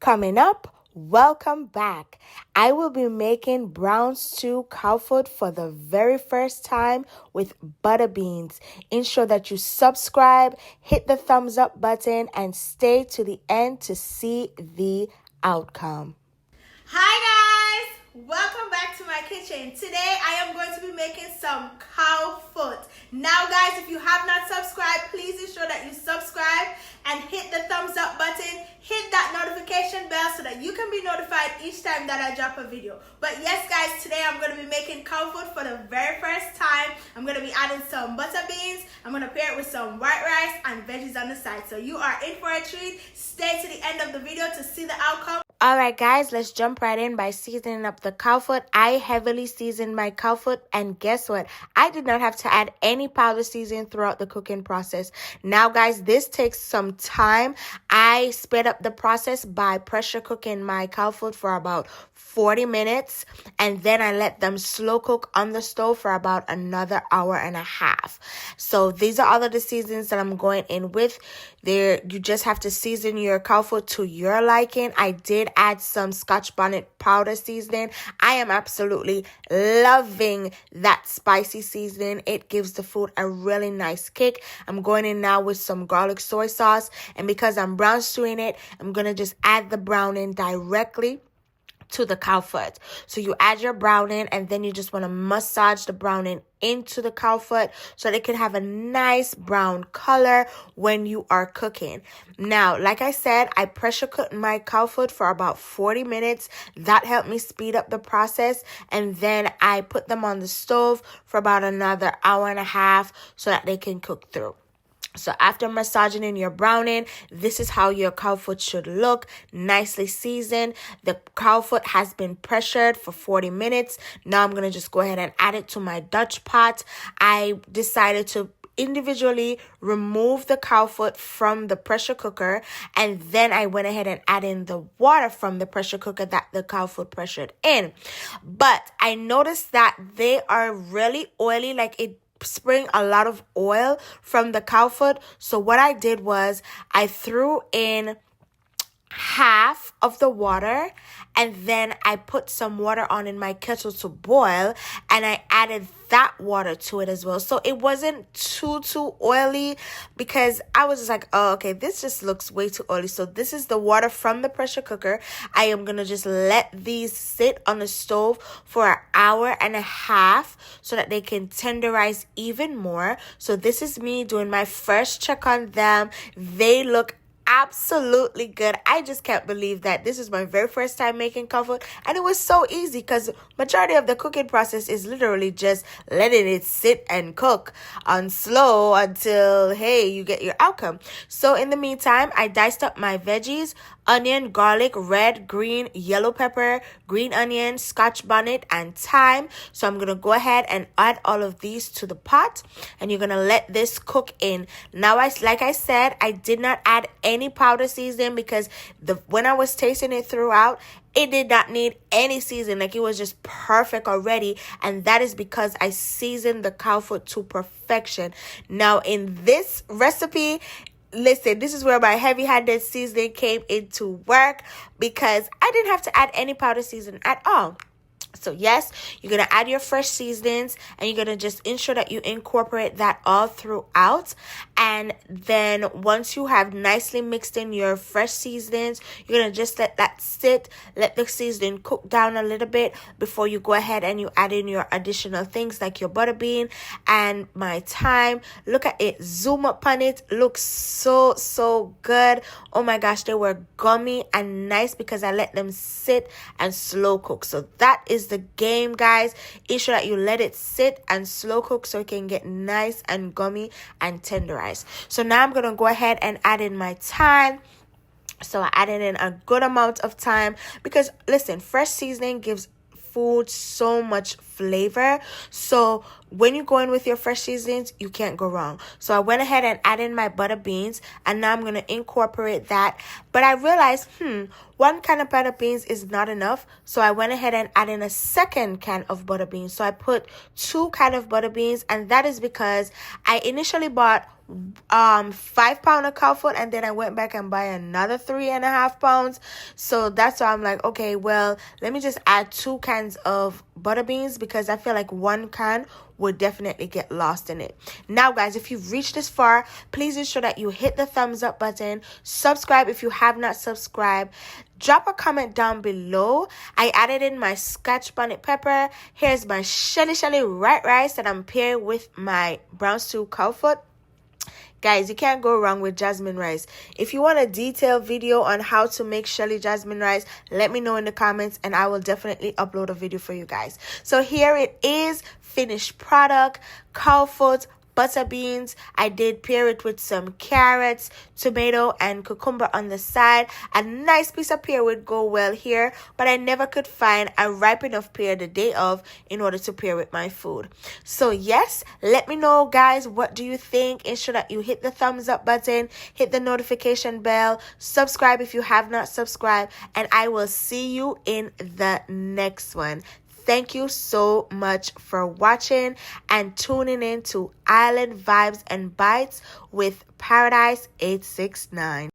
Coming up, welcome back. I will be making brown stew cow foot for the very first time with butter beans. Ensure that you subscribe, hit the thumbs up button, and stay to the end to see the outcome. Hi guys, welcome back to my kitchen. Today I am going to be making some cow foot. Now guys, if you have not subscribed, please ensure that you subscribe and hit the thumbs up button. Hit that notification bell so that you can be notified each time that I drop a video. But yes guys, today I'm going to be making cow foot for the very first time. I'm going to be adding some butter beans. I'm going to pair it with some white rice and veggies on the side. So you are in for a treat. Stay to the end of the video to see the outcome. Alright guys, let's jump right in by seasoning up the cow foot. I heavily seasoned my cow foot, and guess what? I did not have to add any powder seasoning throughout the cooking process. Now guys, this takes some time. I sped up the process by pressure cooking my cow foot for about 40 minutes, and then I let them slow cook on the stove for about another hour and a half. So these are all of the seasonings that I'm going in with. There, you just have to season your cow foot to your liking. I did add some Scotch Bonnet powder seasoning. I am absolutely loving that spicy seasoning. It gives the food a really nice kick. I'm going in now with some garlic soy sauce, and because I'm brown stewing it, I'm going to just add the browning directly to the cow foot. So you add your browning, and then you just want to massage the browning into the cow foot so that it can have a nice brown color when you are cooking. Now, like I said, I pressure cooked my cow foot for about 40 minutes. That helped me speed up the process, and then I put them on the stove for about another hour and a half so that they can cook through. So after massaging in your browning, this is how your cow foot should look, nicely seasoned. The cow foot has been pressured for 40 minutes. Now I'm going to just go ahead and add it to my Dutch pot. I decided to individually remove the cow foot from the pressure cooker, and then I went ahead and added in the water from the pressure cooker that the cow foot pressured in. But I noticed that they are really oily, like it spring a lot of oil from the cow foot. So what I did was I threw in half of the water, and then I put some water on in my kettle to boil, and I added that water to it as well. So it wasn't too oily, because I was just like, oh, okay, this just looks way too oily. So this is the water from the pressure cooker. I am going to just let these sit on the stove for an hour and a half so that they can tenderize even more. So this is me doing my first check on them. They look absolutely good. I just can't believe that this is my very first time making cow foot, and it was so easy because majority of the cooking process is literally just letting it sit and cook on slow until, hey, you get your outcome. So in the meantime, I diced up my veggies: onion, garlic, red, green, yellow pepper, green onion, Scotch bonnet, and thyme. So I'm going to go ahead and add all of these to the pot, and you're going to let this cook in. Now, like I said, I did not add any powder seasoning because when I was tasting it throughout, it did not need any seasoning. Like, it was just perfect already, and that is because I seasoned the cow foot to perfection. Now, in this recipe, listen, this is where my heavy-handed seasoning came into work, because I didn't have to add any powder seasoning at all. So yes, you're going to add your fresh seasonings, and you're going to just ensure that you incorporate that all throughout. And then once you have nicely mixed in your fresh seasonings, you're going to just let that sit, let the seasoning cook down a little bit before you go ahead and you add in your additional things like your butter bean and my thyme. Look at it, zoom up on it, looks so good. Oh my gosh, they were gummy and nice because I let them sit and slow cook. So that is the game, guys. Ensure that you let it sit and slow cook so it can get nice and gummy and tenderized. So now I'm gonna go ahead and add in my thyme. So I added in a good amount of thyme because, listen, fresh seasoning gives food so much flavor. So when you go in with your fresh seasonings, you can't go wrong. So I went ahead and added in my butter beans, and now I'm going to incorporate that. But I realized, one can of butter beans is not enough. So I went ahead and added in a second can of butter beans. So I put 2 cans of butter beans, and that is because I initially bought 5 pounds of cow foot, and then I went back and buy another 3.5 pounds. So that's why I'm like, okay, well, let me just add 2 cans of butter beans, because I feel like 1 can would definitely get lost in it. Now guys, if you've reached this far, please ensure that you hit the thumbs up button, subscribe if you have not subscribed, drop a comment down below. I added in my Scotch bonnet pepper. Here's my shelly white rice that I'm pairing with my brown stew cow foot. Guys, you can't go wrong with jasmine rice. If you want a detailed video on how to make shelly jasmine rice, let me know in the comments and I will definitely upload a video for you guys. So here it is, finished product, cow foot, butter beans. I did pair it with some carrots, tomato, and cucumber on the side. A nice piece of pear would go well here, but I never could find a ripe enough pear the day of in order to pair with my food. So yes, let me know guys, what do you think? Ensure that you hit the thumbs up button, hit the notification bell, subscribe if you have not subscribed, and I will see you in the next one. Thank you so much for watching and tuning in to Island Vibes and Bites with Paradise 869.